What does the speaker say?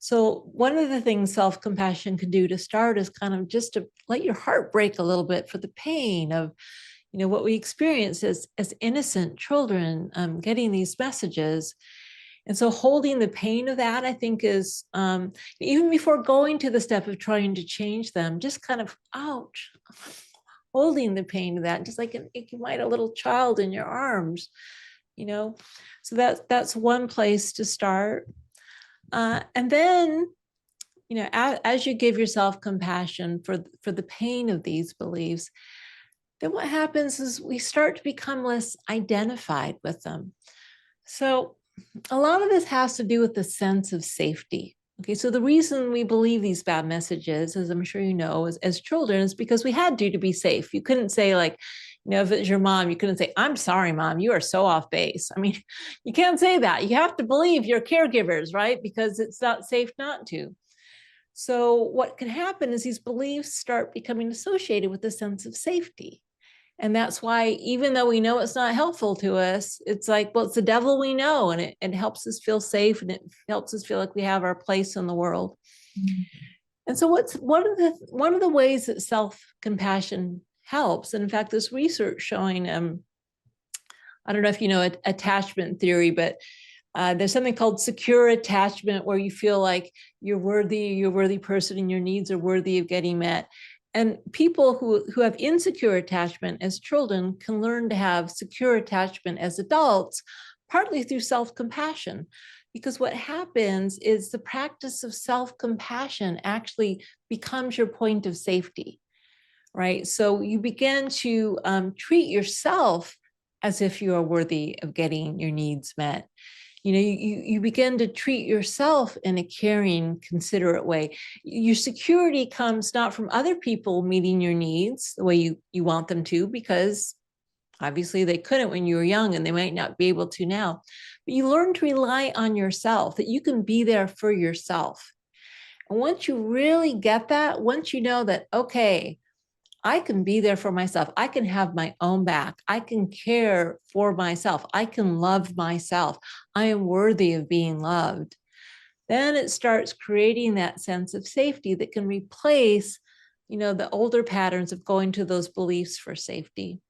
So one of the things self-compassion can do to start is kind of just to let your heart break a little bit for the pain of, what we experience as innocent children, getting these messages. And so holding the pain of that, I think, is even before going to the step of trying to change them, just kind of, ouch, holding the pain of that, just like you might a little child in your arms, you know. So that's one place to start. And then, as you give yourself compassion for the pain of these beliefs, then what happens is we start to become less identified with them. So a lot of this has to do with the sense of safety. Okay, so the reason we believe these bad messages, as I'm sure you know, as children, is because we had to be safe. You couldn't say, like, if it's your mom, you couldn't say, "I'm sorry, mom, you are so off base." I mean, you can't say that. You have to believe your caregivers, right? Because it's not safe not to. So what can happen is these beliefs start becoming associated with a sense of safety. And that's why, even though we know it's not helpful to us, it's like, well, it's the devil we know, and it helps us feel safe, and it helps us feel like we have our place in the world. Mm-hmm. And so what's one of the ways that self-compassion helps, and in fact, this research showing, I don't know if you know attachment theory, but there's something called secure attachment, where you feel like you're a worthy person, and your needs are worthy of getting met. And people who have insecure attachment as children can learn to have secure attachment as adults, partly through self-compassion. Because what happens is the practice of self-compassion actually becomes your point of safety, right? So you begin to treat yourself as if you are worthy of getting your needs met. You begin to treat yourself in a caring, considerate way. Your security comes not from other people meeting your needs the way you want them to, because obviously they couldn't when you were young, and they might not be able to now. But you learn to rely on yourself, that you can be there for yourself. And once you really get that, once you know that, okay, I can be there for myself, I can have my own back, I can care for myself, I can love myself, I am worthy of being loved, then it starts creating that sense of safety that can replace, the older patterns of going to those beliefs for safety.